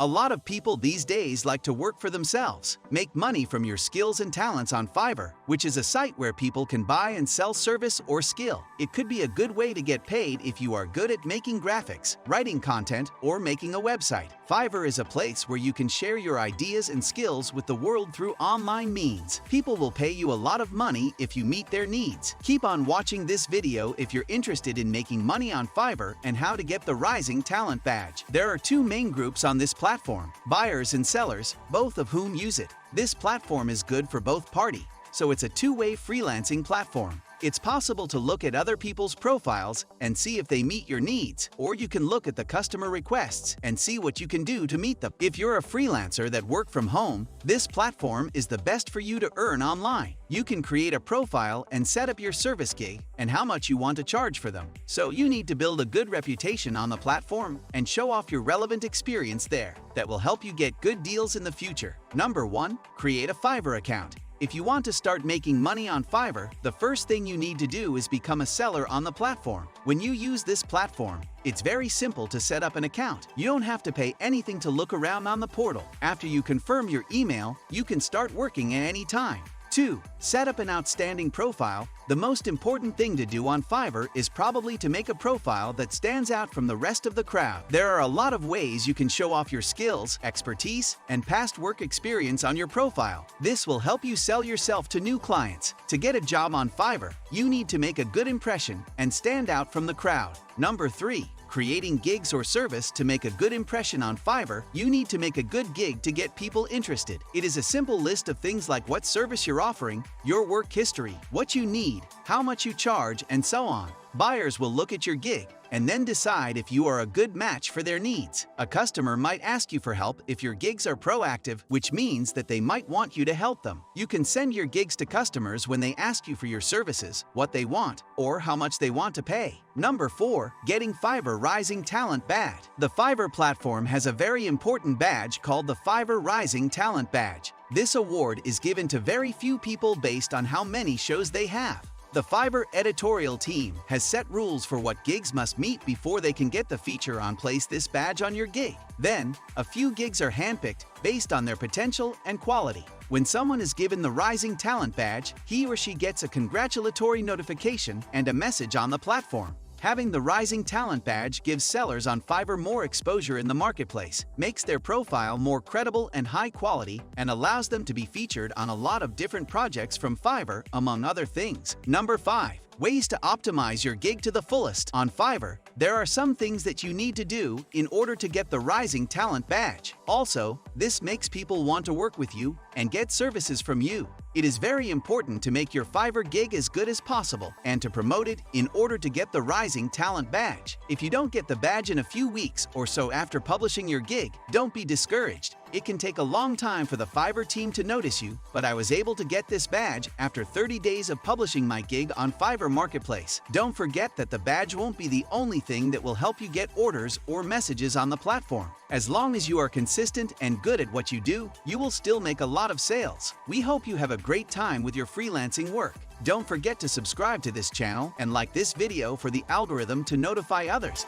A lot of people these days like to work for themselves. Make money from your skills and talents on Fiverr, which is a site where people can buy and sell service or skill. It could be a good way to get paid if you are good at making graphics, writing content, or making a website. Fiverr is a place where you can share your ideas and skills with the world through online means. People will pay you a lot of money if you meet their needs. Keep on watching this video if you're interested in making money on Fiverr and how to get the Rising Talent Badge. There are two main groups on this platform, buyers and sellers, both of whom use it. This platform is good for both parties, so it's a two-way freelancing platform. It's possible to look at other people's profiles and see if they meet your needs, or you can look at the customer requests and see what you can do to meet them. If you're a freelancer that work from home, this platform is the best for you to earn online. You can create a profile and set up your service gig and how much you want to charge for them. So you need to build a good reputation on the platform and show off your relevant experience there. That will help you get good deals in the future. Number 1. Create a Fiverr account. If you want to start making money on Fiverr, the first thing you need to do is become a seller on the platform. When you use this platform, it's very simple to set up an account. You don't have to pay anything to look around on the portal. After you confirm your email, you can start working at any time. 2. Set up an outstanding profile. The most important thing to do on Fiverr is probably to make a profile that stands out from the rest of the crowd. There are a lot of ways you can show off your skills, expertise, and past work experience on your profile. This will help you sell yourself to new clients. To get a job on Fiverr, you need to make a good impression and stand out from the crowd. Number 3. Creating gigs or service. To make a good impression on Fiverr, you need to make a good gig to get people interested. It is a simple list of things like what service you're offering, your work history, what you need, how much you charge, and so on. Buyers will look at your gig and then decide if you are a good match for their needs. A customer might ask you for help if your gigs are proactive, which means that they might want you to help them. You can send your gigs to customers when they ask you for your services, what they want, or how much they want to pay. Number 4. Getting Fiverr Rising Talent Badge. The Fiverr platform has a very important badge called the Fiverr Rising Talent Badge. This award is given to very few people based on how many shows they have. The Fiverr editorial team has set rules for what gigs must meet before they can get the feature on place this badge on your gig. Then, a few gigs are handpicked based on their potential and quality. When someone is given the Rising Talent Badge, he or she gets a congratulatory notification and a message on the platform. Having the Rising Talent Badge gives sellers on Fiverr more exposure in the marketplace, makes their profile more credible and high quality, and allows them to be featured on a lot of different projects from Fiverr, among other things. Number 5. Ways to optimize your gig to the fullest. On Fiverr, there are some things that you need to do in order to get the Rising Talent Badge. Also, this makes people want to work with you and get services from you. It is very important to make your Fiverr gig as good as possible and to promote it in order to get the Rising Talent Badge. If you don't get the badge in a few weeks or so after publishing your gig, don't be discouraged. It can take a long time for the Fiverr team to notice you, but I was able to get this badge after 30 days of publishing my gig on Fiverr Marketplace. Don't forget that the badge won't be the only thing that will help you get orders or messages on the platform. As long as you are consistent and good at what you do, you will still make a lot of sales. We hope you have a great time with your freelancing work. Don't forget to subscribe to this channel and like this video for the algorithm to notify others.